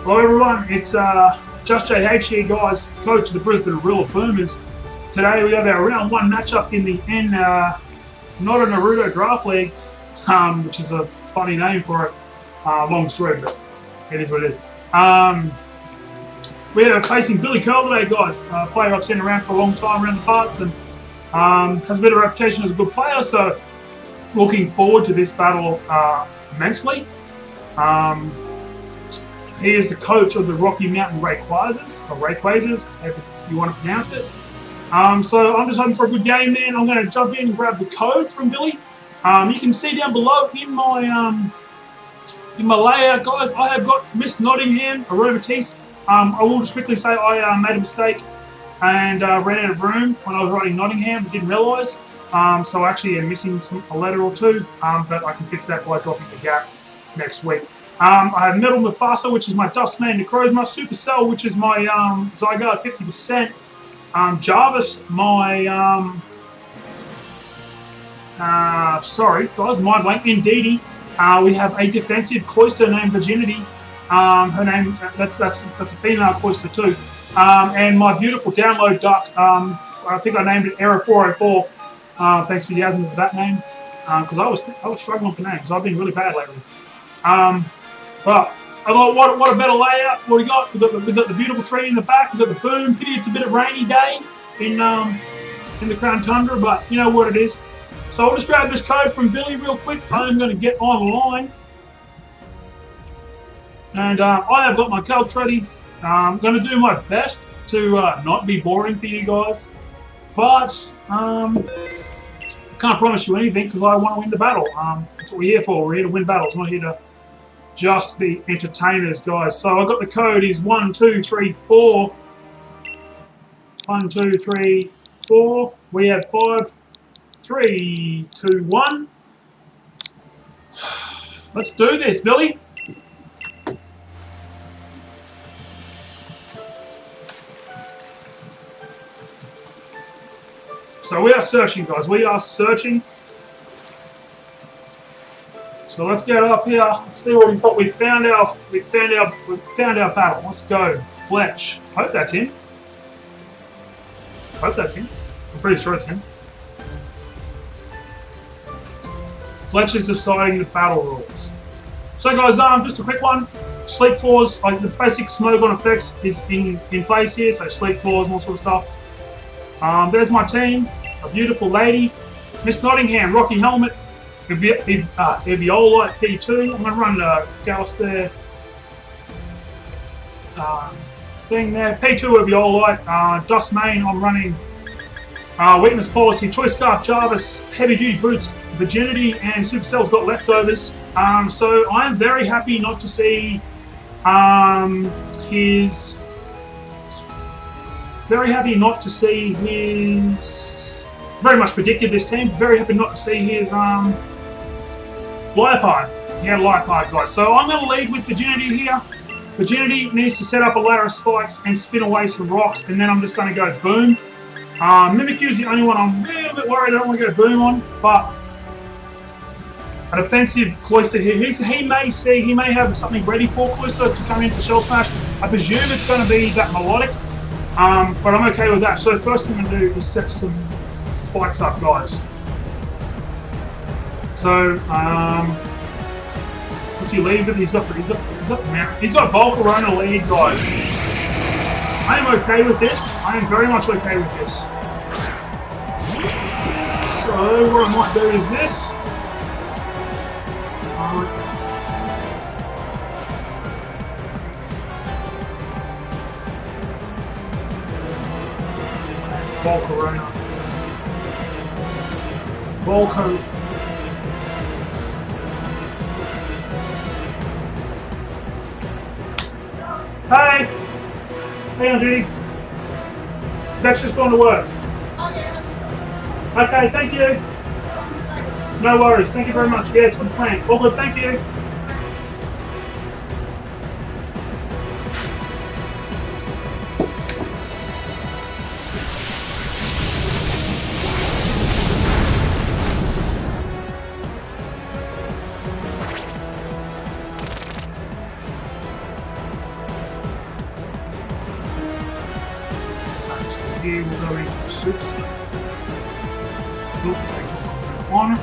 Hello everyone, it's Just JH here guys, coach of the Brisbane RillerBoomers. Today we have our round one matchup in the not a Naruto draft league, which is a funny name for it. Long story, but it is what it is. We are facing Billy Curl today guys, a player I've seen around for a long time around the parts and has a bit of a reputation as a good player, so looking forward to this battle immensely. He is the coach of the Rocky Mountain Rayquazas, or Rayquazas, if you want to pronounce it. So I'm just hoping for a good game, man. I'm going to jump in and grab the code from Billy. You can see down below in my layout, guys, I have got Miss Nottingham, Aromatisse. I will just quickly say I made a mistake and ran out of room when I was writing Nottingham. Didn't realise. So actually I'm missing a letter or two, but I can fix that by dropping the gap next week. I have Metal Mufasa, which is my Dustman Necrozma, Supercell, which is my Zygarde 50%, Jarvis, my sorry guys, mind blank, Indeedee. We have a defensive Cloyster named Virginity. Her name, that's a female Cloyster too. And my beautiful download duck, I think I named it Error 404. Thanks for the admin for that name, because I was struggling for names. I've been really bad lately. Well, I thought, what a better layout. What we got? We got the beautiful tree in the back. We got the boom. Pity it's a bit of rainy day in the Crown Tundra, but you know what it is. So I'll just grab this code from Billy real quick. I'm going to get online, and I have got my calcs ready. I'm going to do my best to not be boring for you guys, but can't promise you anything because I want to win the battle. That's what we're here for. We're here to win battles, not here to just be entertainers, guys. So I got the code is 1234. 1234. We have 5, 3, 2, 1. Let's do this, Billy. So we are searching, guys. We are searching. So let's get up here. Let's see what we've got. We found our battle. Let's go. Fletch. Hope that's him. I'm pretty sure it's him. Fletch is deciding the battle rules. So guys, just a quick one. Sleep clause, like the basic Smogon effects is in place here. So sleep clause and all sort of stuff. There's my team. A beautiful lady. Miss Nottingham, Rocky Helmet. Eviolite P2. I'm going to run the Gallus there. Thing there. P2 Eviolite. Dustmane, I'm running Weakness Policy. Choice Scarf Jarvis. Heavy Duty Boots. Virginity and Supercell's got leftovers. So I am very happy not to see his. Very happy not to see his. Very much predicted this team. Very happy not to see his Liepard. He had Liepard, guys. So I'm going to lead with Virginity here. Virginity needs to set up a ladder of spikes and spin away some rocks, and then I'm just going to go boom. Mimikyu is the only one I'm a little bit worried I don't want to go boom on, but an offensive Cloyster here. He may have something ready for Cloyster to come in for Shell Smash. I presume it's going to be that melodic, but I'm okay with that. So the first thing I'm going to do is set some spikes up, guys. So, what's he lead with? He's got Volcarona lead, guys. I am okay with this. I am very much okay with this. So, what I might do is this. Volcarona. Hey! Hey on duty. That's just gone to work. Oh yeah. Okay, thank you. No worries, thank you very much. Yeah, it's good plan. All good, thank you. here, we'll go into soups. We'll take one.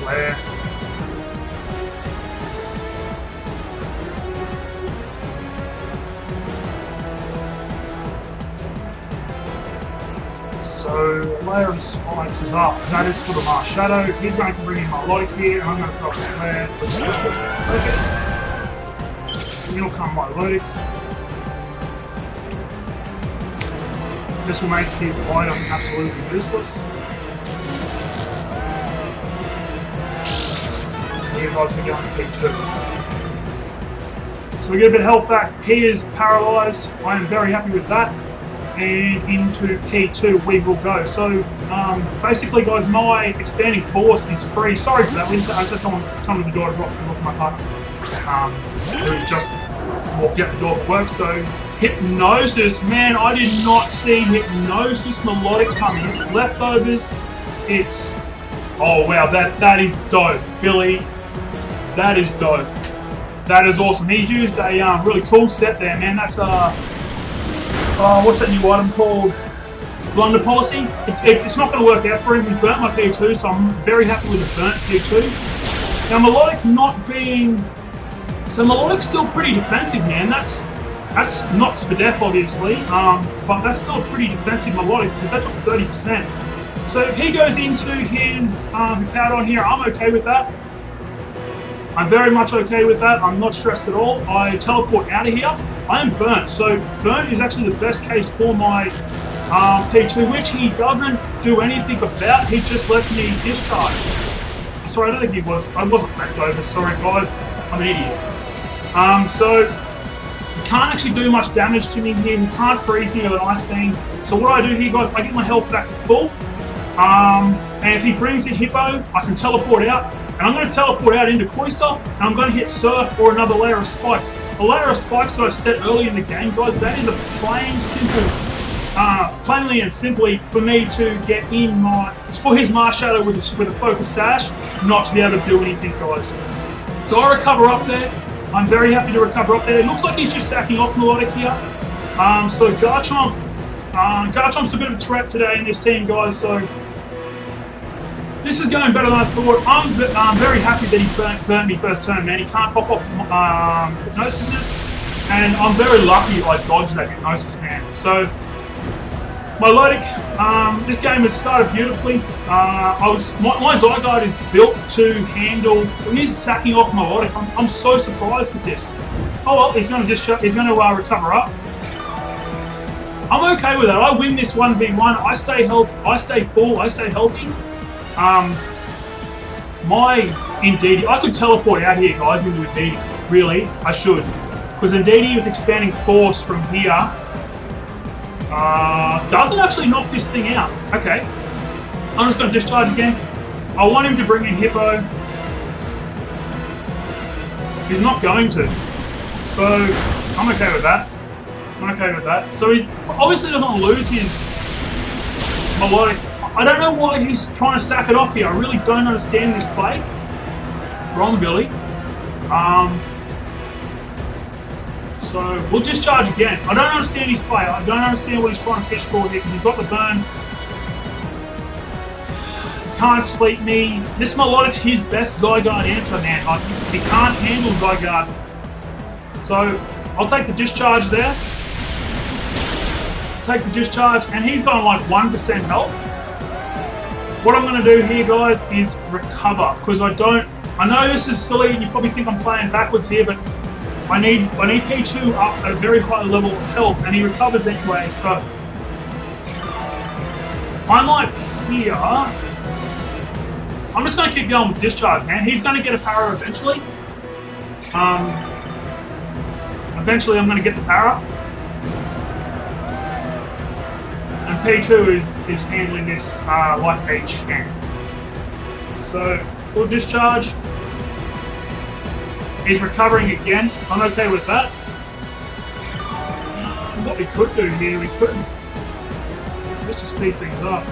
Flare. So, layer of spikes is up. That is for the Mars Shadow. He's going to bring in my Logic here, and I'm going to throw a flare. Okay. So, he'll come my Logic. This will make his item absolutely useless. You guys are going to P2. So we get a bit of health back. He is paralysed. I am very happy with that. And into P2 we will go. So basically, guys, my expanding force is free. Sorry for that. I said someone come to the door to drop my partner. Who just walked out the door for work. So Hypnosis, man, I did not see Hypnosis Melodic coming. It's leftovers. It's oh wow, that is dope, Billy. That is dope. That is awesome. He used a really cool set there, man. That's what's that new item called? Blunder Policy. It's not going to work out for him. He's burnt my P2, so I'm very happy with the burnt P2. Now Melodic not being, so Melodic's still pretty defensive, man. That's not Spadef, obviously, but that's still a pretty defensive Melodic because that took 30%. So if he goes into his Powdon here, I'm okay with that. I'm very much okay with that. I'm not stressed at all. I teleport out of here. I am burnt, so burnt is actually the best case for my P2, which he doesn't do anything about. He just lets me discharge. Sorry, I don't think he was. I wasn't backed over. Sorry, guys. I'm an idiot. So he can't actually do much damage to me here. He can't freeze me with an Ice Beam. So what I do here, guys, I get my health back to full. And if he brings in Hippo, I can teleport out. And I'm going to teleport out into Cloister, and I'm going to hit Surf or another layer of spikes. The layer of spikes that I set early in the game, guys, that is a plainly and simply for me to get in for his Mars Shadow with a Focus Sash, not to be able to do anything, guys. So I recover up there. I'm very happy to recover up there. It looks like he's just sacking off Melodic here. So Garchomp's a bit of a threat today in this team, guys, so this is going better than I thought. I'm very happy that he burnt me first turn, man. He can't pop off Hypnosises, and I'm very lucky I dodged that Hypnosis, man. So, my Melodic, this game has started beautifully. My Zygarde is built to handle, so he's sacking off Melodic. I'm so surprised with this. Oh well, he's going to recover up. I'm okay with that. I win this 1v1. I stay healthy. I stay full. I stay healthy. My Indeedee, I could teleport out here, guys, into Indeedee. Really, I should. Because Indeedee with expanding force from here doesn't actually knock this thing out. Okay. I'm just going to discharge again. I want him to bring in Hippo. He's not going to. So, I'm okay with that. I'm okay with that. So he obviously doesn't lose his Melodic. I don't know why he's trying to sack it off here. I really don't understand this play from Billy. So we'll discharge again. I don't understand his play. I don't understand what he's trying to fish for here because he's got the burn. He can't sleep me. This Melodic's his best Zygarde answer, man. Like, he can't handle Zygarde. So I'll take the discharge there. Take the discharge, and he's on like 1% health. What I'm going to do here, guys, is recover, because I know this is silly, and you probably think I'm playing backwards here, but I need P2 up at a very high level of health, and he recovers anyway, so I'm like here. I'm just going to keep going with discharge, man. He's going to get a power eventually. Eventually I'm going to get the para. And P2 is handling this like a champ. So, full discharge. He's recovering again. I'm okay with that. What we could do here, we could just to speed things up.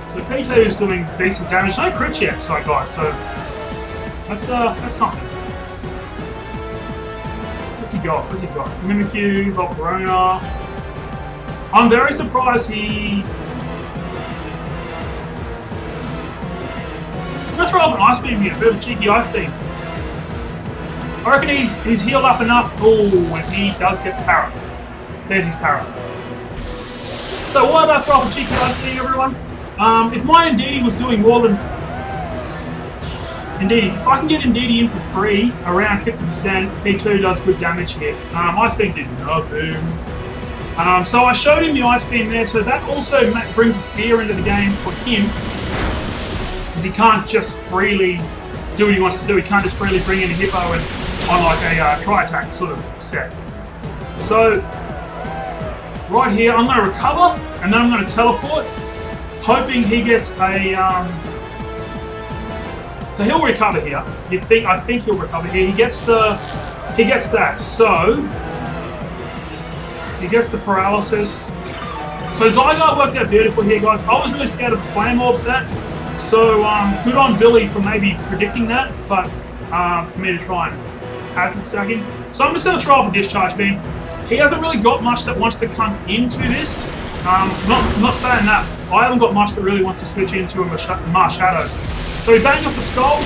So P2 is doing decent damage. No crit yet, so guys. So that's something. What's he got? What's he got? Mimikyu, Volcarona. I'm very surprised he. I'm gonna throw up an Ice Beam here, a bit of a cheeky Ice Beam. I reckon he's healed up enough. Oh, and he does get the para. There's his para. So why did I throw up a cheeky Ice Beam, everyone? If my Indeedee was doing more than Indeedee, if I can get Indeedee in for free, around 50%, P2 does good damage here. Ice Beam did nothing. So I showed him the Ice Beam there, so that also brings fear into the game for him. Because he can't just freely do what he wants to do. He can't just freely bring in a Hippo and on like a tri-attack sort of set. So, right here, I'm going to recover, and then I'm going to teleport, hoping he gets a... So he'll recover here. I think he'll recover here. He gets that. So, he gets the paralysis. So Zygarde worked out beautiful here, guys. I was really scared of the Flame Orb set. So, good on Billy for maybe predicting that, but for me to try and hazard stack him. So I'm just going to throw off a Discharge Beam. He hasn't really got much that wants to come into this. Not saying that. I haven't got much that really wants to switch into a Marshadow. So we bang off the Skull,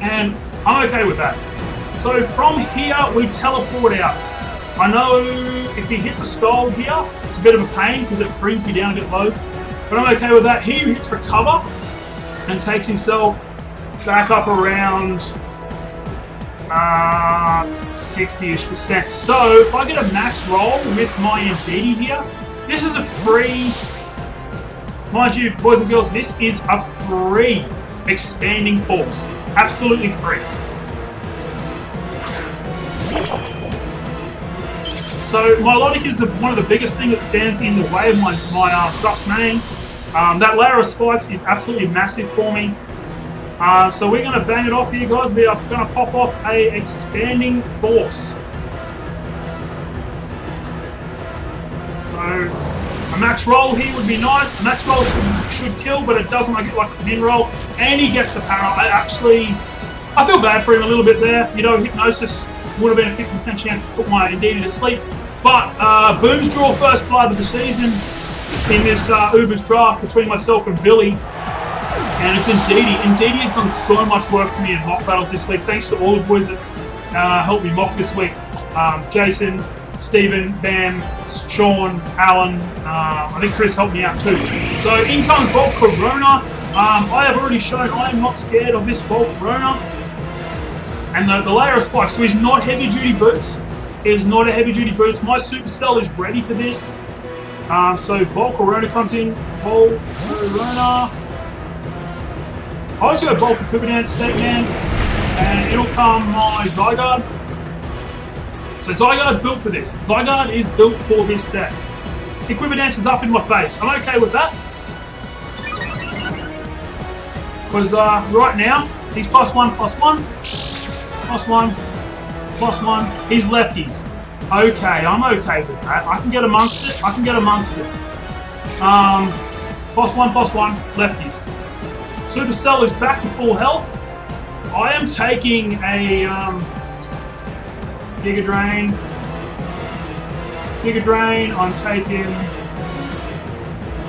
and I'm okay with that. So from here, we teleport out. I know if he hits a Skull here, it's a bit of a pain because it brings me down a bit low. But I'm okay with that. He hits Recover and takes himself back up around 60-ish%. So if I get a max roll with my Indeedee here, this is a free, mind you, boys and girls, this is a free Expanding Force. Absolutely free. So my Milotic is one of the biggest things that stands in the way of my Dusk main. That layer of spikes is absolutely massive for me. So we're going to bang it off here, guys. We are going to pop off a Expanding Force. So a max roll here would be nice. A max roll should kill, but it doesn't. I get like a min roll, and he gets the para. I feel bad for him a little bit there. You know, Hypnosis would have been a 50% chance to put my Indeedee to sleep. But Boom's draw first blood of the season in this Uber's draft between myself and Billy. And it's Indeedee. Indeedee has done so much work for me in mock battles this week. Thanks to all the boys that helped me mock this week. Jason, Stephen, Bam, Sean, Alan. I think Chris helped me out too. So in comes Volcarona. I have already shown I am not scared of this Volcarona. And the layer of spikes. So he's not heavy duty boots. He is not a heavy duty boots. My Supercell is ready for this. So Volcarona comes in. Volcarona. I always go Bulk Equipment set, man, and it'll come my Zygarde. So Zygarde's built for this. Zygarde is built for this set. Equipment is up in my face. I'm okay with that. Because right now, he's +1, +1, +1, +1. He's lefties. Okay, I'm okay with that. I can get amongst it. +1, +1, lefties. Supercell is back to full health. I am taking a Giga Drain. I'm taking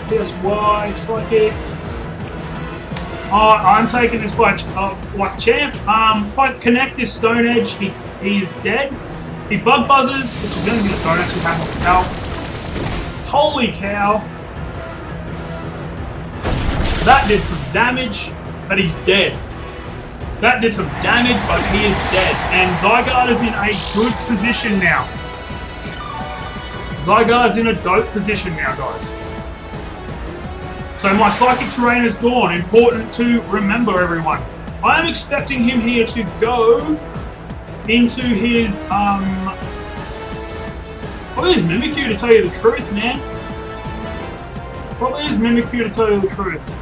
PSY Psychic. I'm taking this like champ. If I connect this Stone Edge, he is dead. He Bug Buzzes, which is going to be a don't actually have on the cow. Holy cow. That did some damage, but he's dead. That did some damage, but he is dead. And Zygarde is in a good position now. Zygarde's in a dope position now, guys. So my Psychic Terrain is gone. Important to remember, everyone. I am expecting him here to go into his probably his Mimikyu, to tell you the truth, man. Probably his Mimikyu, to tell you the truth.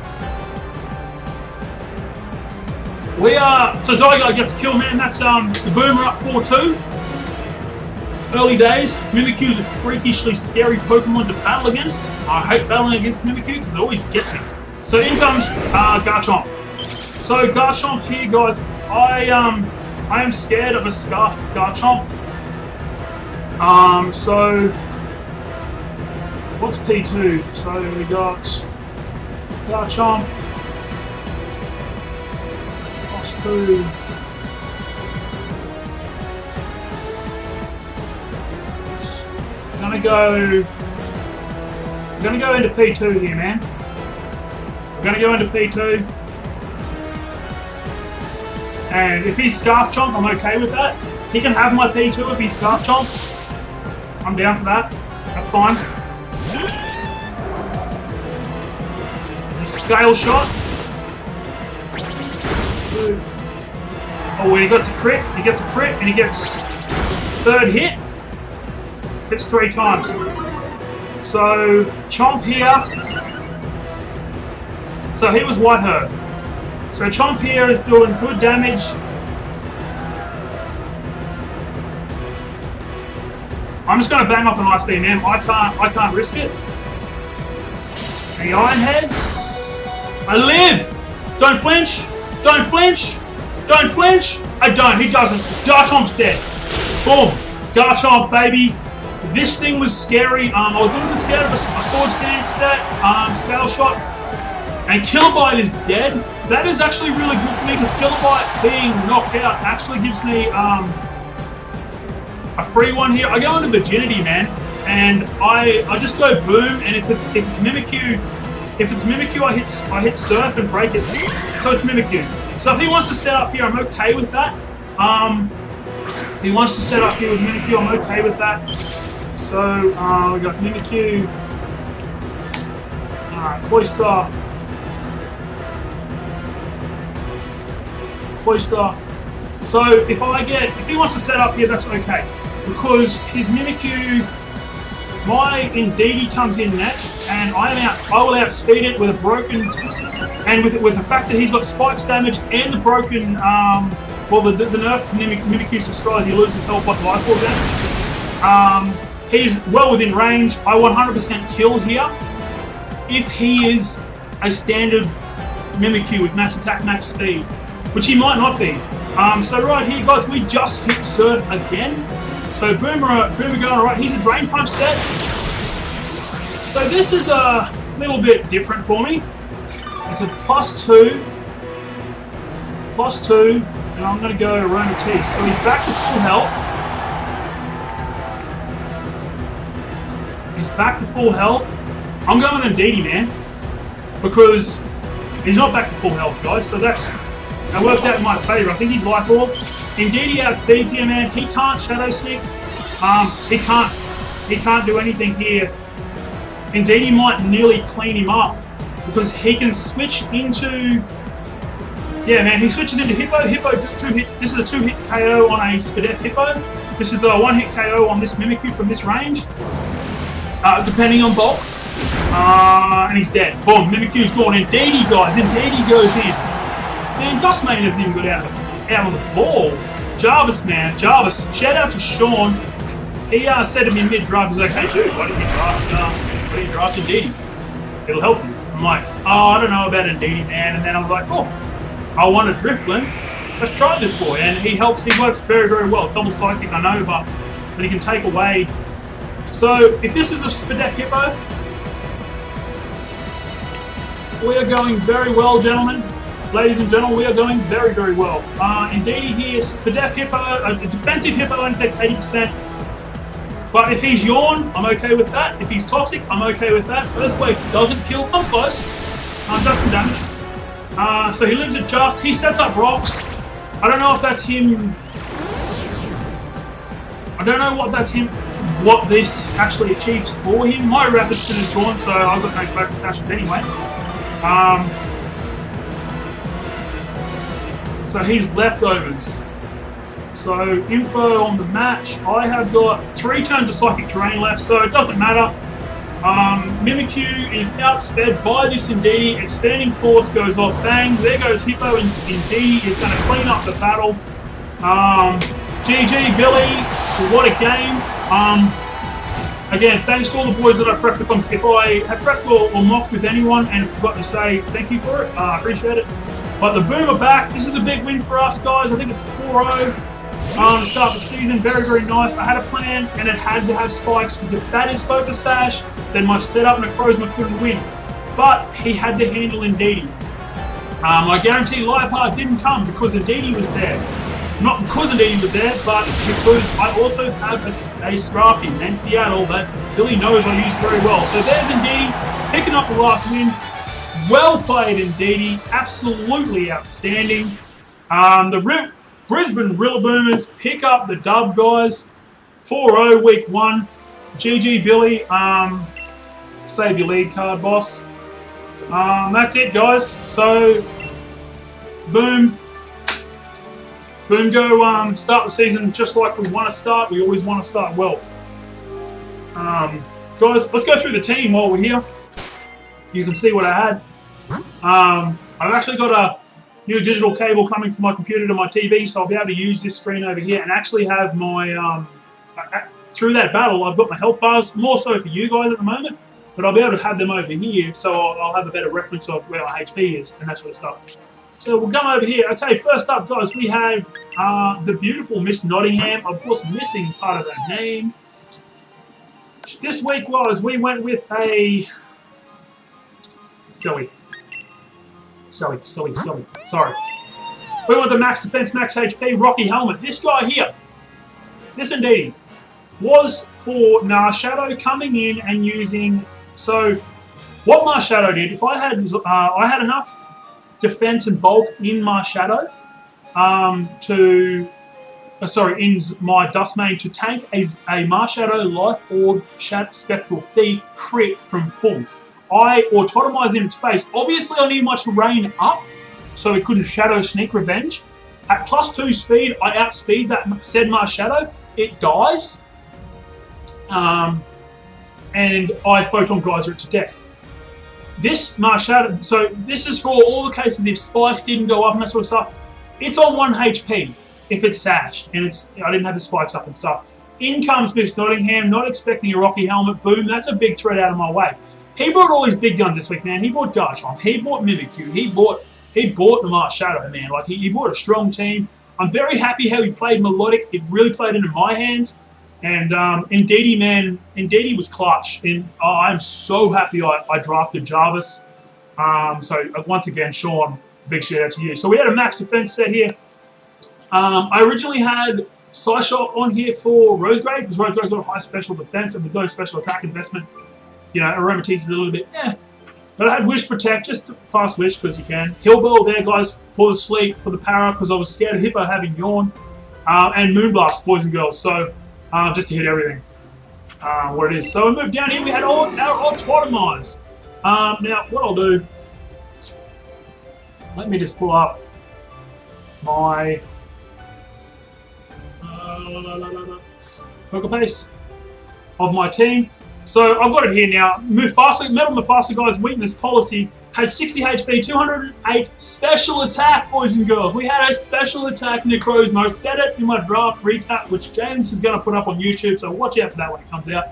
So Zygarde gets a kill, man. That's the Boomer up 4-2. Early days, Mimikyu is a freakishly scary Pokemon to battle against. I hate battling against Mimikyu because it always gets me. So in comes Garchomp. So Garchomp here, guys. I am scared of a Scarfed Garchomp. So what's P2? So we got Garchomp +2. I'm gonna go into P2 here, man. I'm gonna go into P2. And if he's Scarf Chomp, I'm okay with that. He can have my P2 if he's Scarf Chomp. I'm down for that. That's fine. He's Scale Shot. Oh, he gets a crit. He gets a crit, and he gets third hit. Hits 3 times. So Chomp here. So he was Whiteherb. So Chomp here is doing good damage. I'm just going to bang off an Ice Beam, man. I can't risk it. The Iron Head. I live. Don't flinch. Don't flinch. Don't flinch. I don't. He doesn't. Garchomp's dead. Boom. Garchomp, baby. This thing was scary. I was a little bit scared of a Swords Dance set, Scale Shot, and Kilobyte is dead. That is actually really good for me because Kilobyte being knocked out actually gives me a free one here. I go into Virginity, man, and I just go boom. And if it's Mimikyu, I hit Surf and break it. So it's Mimikyu. So if he wants to set up here, I'm okay with that. If he wants to set up here with Mimikyu, I'm okay with that. So we got Mimikyu, Cloyster. So if he wants to set up here, that's okay, because his Mimikyu, my Indeedee comes in next, and I will outspeed it with a broken, and with the fact that he's got Spikes damage and the broken, the nerf Mimikyu's Disguise, he loses health by Life Orb damage. He's well within range. I 100% kill here if he is a standard Mimikyu with max attack, max speed, which he might not be. So right here, guys, we just hit Surf again. So Boomer going right. He's a Drain Punch set. So this is a little bit different for me. It's a +2, and I'm going to go Aromatisse. So he's back to full health. I'm going Indeedee, man, because he's not back to full health, guys. So that worked out in my favour. I think he's Life Orb. Indeedee outspeeds here, man. He can't Shadow Sneak. He can't do anything here. Indeedee might nearly clean him up because he can switch into. Yeah, man. He switches into Hippo. This is a 2-hit KO on a Spadef Hippo. This is a 1-hit KO on this Mimikyu from this range. Depending on bulk. And he's dead. Boom, Mimikyu's gone. Indeedee, guys. Indeedee goes in. Man, Dustmane hasn't even got out on the ball. Jarvis, man. Jarvis. Shout out to Sean. He said to me mid-draft, he's like, hey, dude, why didn't you draft Indeedee? It'll help you. I'm like, oh, I don't know about Indeedee, man. And then I'm like, oh, I want a Drifblim. Let's try this boy. And he helps. He works very, very well. Double Psychic, I know, but he can take away. So, if this is a Spadef Hippo, we are going very well, gentlemen. Ladies and gentlemen, we are going very, very well. Indeedee here, Spadef Hippo, a defensive Hippo, only takes 80%. But if he's Yawn, I'm okay with that. If he's Toxic, I'm okay with that. Earthquake doesn't kill, comes close. Does some damage. So he lives at Just. He sets up rocks. I don't know if that's him. I don't know what this actually achieves for him. My Rapid Spin is gone, so I've got no Focus Sashes anyway. So he's leftovers. So info on the match. I have got 3 turns of Psychic Terrain left, so it doesn't matter. Mimikyu is outsped by this Indeedee. Expanding Force goes off. Bang. There goes Hippo, and Indeedee is going to clean up the battle. GG, Billy. What a game. Again, thanks to all the boys that I prepped with them. If I have prepped or mocked with anyone and forgot to say thank you for it, I appreciate it. But the Boom are back. This is a big win for us, guys. I think it's 4-0. To start the season, very, very nice. I had a plan, and it had to have spikes, because if that is Focus Sash, then my setup Necrozma couldn't win. But he had to handle Indeedee. I guarantee Liepard didn't come because Indeedee was there. Not because Indeedee was there, but because I also have a Scrappy named Seattle that Billy knows I use very well. So there's Indeedee picking up the last win. Well played, Indeedee. Absolutely outstanding. The Brisbane RillerBoomers pick up the dub, guys. 4-0 week 1. GG, Billy. Save your lead card, boss. That's it, guys. So, boom. Boom, go start the season just like we want to start. We always want to start well. Guys, let's go through the team while we're here. You can see what I had. I've actually got a new digital cable coming from my computer to my TV, so I'll be able to use this screen over here and actually have my, through that battle, I've got my health bars, more so for you guys at the moment, but I'll be able to have them over here, so I'll have a better reference of where my HP is and that sort of stuff. So we'll come over here. Okay, first up, guys, we have the beautiful Miss Nottingham, of course missing part of her name. This week, guys, we went with a Sorry. We went to max defense, max HP, Rocky Helmet. This guy here, this Indeedee, was for Marshadow coming in and using. So, what Marshadow did, if I had enough defense and bulk in Marshadow in my Dustmane to tank a Marshadow Life Orb Spectral Thief crit from full. I autotomized in its face. Obviously, I need my terrain up, so it couldn't Shadow Sneak Revenge. At +2 speed, I outspeed that said Marshadow. It dies. And I Photon Geyser it to death. This Marshadow, so this is for all the cases if spikes didn't go up and that sort of stuff. It's on 1 HP if it's sashed, and I didn't have the spikes up and stuff. In comes Miss Nottingham, not expecting a Rocky Helmet. Boom, that's a big threat out of my way. He brought all his big guns this week, man. He bought Garchomp, he bought Mimikyu, he bought the Marshadow, man. Like, he bought a strong team. I'm very happy how he played Melodic. It really played into my hands. And Indeedee, man, Indeedee was clutch. And I'm so happy I drafted Jarvis. So once again, Sean, big shout out to you. So we had a max defense set here. I originally had Psyshock on here for Rosegrave, because Rosegrave's got a high special defense and with no special attack investment. You know, Aromatisse is a little bit, But I had Wish Protect, just to pass Wish, because you can. Hillbell there, guys, for the sleep, for the para, because I was scared of Hippo having Yawn. And Moonblast, boys and girls. So, just to hit everything. What it is. So we moved down here, we had our Autotomize. Now, what I'll do, let me just pull up my Poker Paste of my team. So I've got it here now. Mufasa, Metal Mufasa, guys, weakness policy, had 60 HP, 208 special attack, boys and girls. We had a special attack Necrozma. I said it in my draft recap, which James is going to put up on YouTube, so watch out for that when it comes out.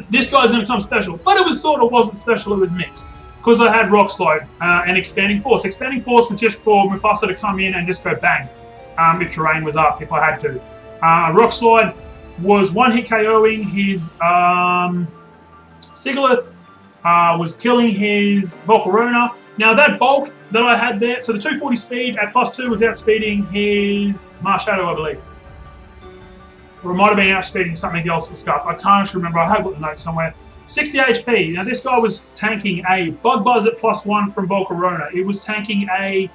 This guy's going to come special. But it was sort of wasn't special, it was mixed. Because I had Rock Slide and Expanding Force. Expanding Force was just for Mufasa to come in and just go bang if terrain was up, if I had to. Rock Slide was one-hit KOing his Sigilyph, was killing his Volcarona. Now that bulk that I had there, so the 240 speed at +2 was outspeeding his Marshadow, I believe. Or it might have been outspeeding something else for Scuff. I can't remember, I have got the note somewhere. 60 HP. Now this guy was tanking a Bug Buzz at +1 from Volcarona. It was tanking a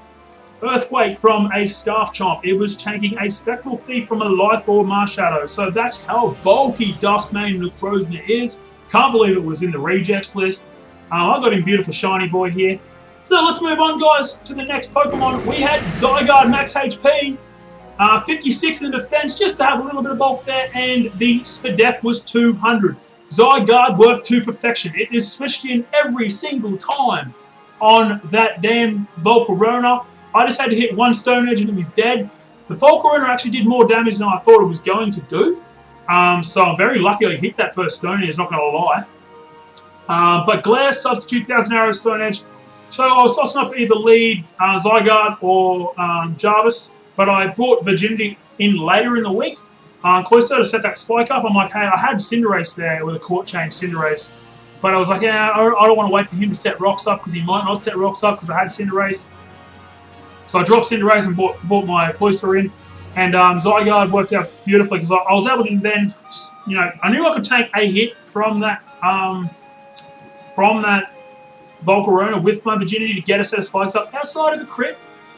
Earthquake from a Scarf Chomp. It was tanking a Spectral Thief from a Life Orb Marshadow. So that's how bulky Duskmane Necrozma is. Can't believe it was in the rejects list. I've got him beautiful shiny boy here. So let's move on, guys, to the next Pokemon. We had Zygarde Max HP, 56 in the defense, just to have a little bit of bulk there, and the Spadef was 200. Zygarde worked to perfection. It is switched in every single time on that damn Volcarona. I just had to hit one Stone Edge and it was dead. The Volcarona actually did more damage than I thought it was going to do. So I'm very lucky I hit that first Stone Edge, not going to lie. But Glare, Substitute, 1000 Arrows, Stone Edge. So I was tossing up either lead Zygarde or Jarvis, but I brought Virginity in later in the week. Closer to set that spike up. I'm like, hey, I had Cinderace there with a Court Change Cinderace. But I was like, yeah, I don't want to wait for him to set rocks up because he might not set rocks up because I had Cinderace. So I dropped Cinderace and bought my Cloyster in. And Zygarde worked out beautifully because I was able to then, you know, I knew I could take a hit from that Volcarona with my Virginity to get a set of spikes up outside of the crit,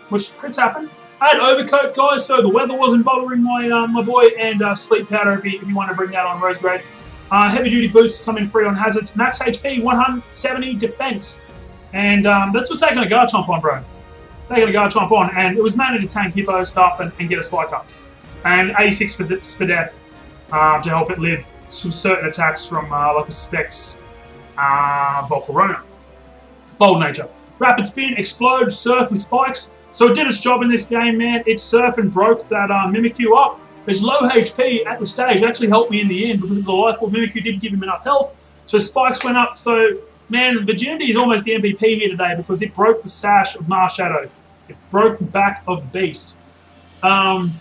which crits happen. I had Overcoat, guys, so the weather wasn't bothering my boy, and Sleep Powder if you want to bring that on Rose Grade. Heavy Duty Boots come in free on hazards. Max HP, 170 defense. And that's what taking a Garchomp on, bro. Taking a Garchomp on, and it was mainly to tank Hippo stuff and get a spike up. And 86 for Spadef to help it live some certain attacks from like a Specs Volcarona. Bold Nature. Rapid Spin, Explode, Surf, and Spikes. So it did its job in this game, man. It Surf and broke that Mimikyu up. His low HP at the stage actually helped me in the end because the Life Orb Mimikyu didn't give him enough health. So Spikes went up. So, man, Virginity is almost the MVP here today because it broke the sash of Marshadow. It broke the back of Beast. In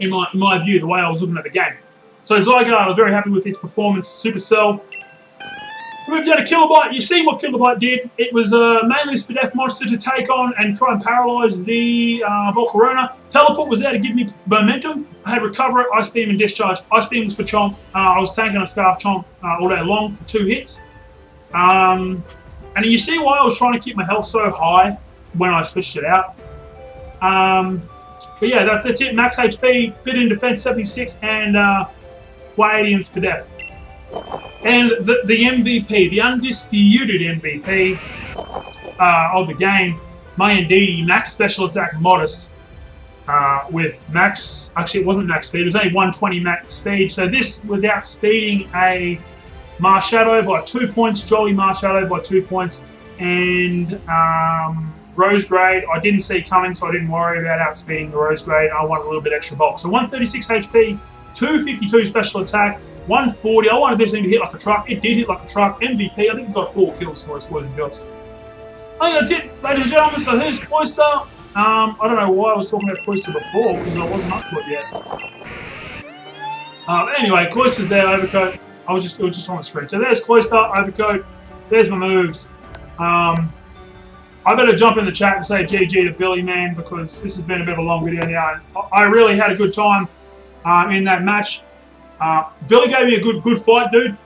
my view, the way I was looking at the game. So Zygarde, I was very happy with its performance. Supercell. We moved down to Kilobyte. You see what Kilobyte did. It was mainly a Spadef monster to take on and try and paralyze the Volcarona. Teleport was there to give me momentum. I had Recover, Ice Beam, and Discharge. Ice Beam was for Chomp. I was tanking a Scarf Chomp all day long for 2 hits. And you see why I was trying to keep my health so high when I switched it out. But yeah, that's it. Max HP, bit in defense, 76, and 180 in Spadef. And the MVP, the undisputed MVP of the game, my Indeedee, max special attack modest with max, actually it wasn't max speed, it was only 120 max speed. So this was outspeeding a Marshadow by 2 points, Jolly Marshadow by 2 points, and Rose Grade I didn't see coming, so I didn't worry about outspeeding the Rose Grade. I wanted a little bit extra bulk. So 136 HP, 252 special attack, 140. I wanted this thing to hit like a truck. It did hit like a truck. MVP. I think it got 4 kills for its poison builds. I think that's it, ladies and gentlemen. So here's Cloyster. I don't know why I was talking about Cloyster before because I wasn't up to it yet. Anyway, Cloyster's there. Overcoat. It was just on the screen. So there's Cloyster. Overcoat. There's my moves. I better jump in the chat and say GG to Billy, man, because this has been a bit of a long video now. I really had a good time in that match. Billy gave me a good fight, dude.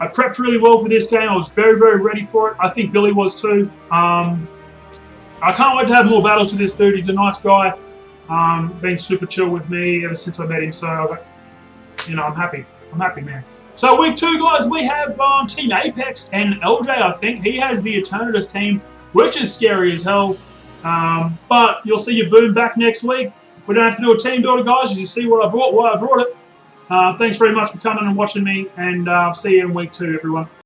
I prepped really well for this game. I was very, very ready for it. I think Billy was too. I can't wait to have more battles with this dude. He's a nice guy. Been super chill with me ever since I met him. So, you know, I'm happy. I'm happy, man. So week 2, guys, we have Team Apex and LJ, I think. He has the Eternatus team, which is scary as hell. But you'll see your Boom back next week. We don't have to do a team builder, guys. You see what I brought, why I brought it. Thanks very much for coming and watching me, and I'll see you in week 2, everyone.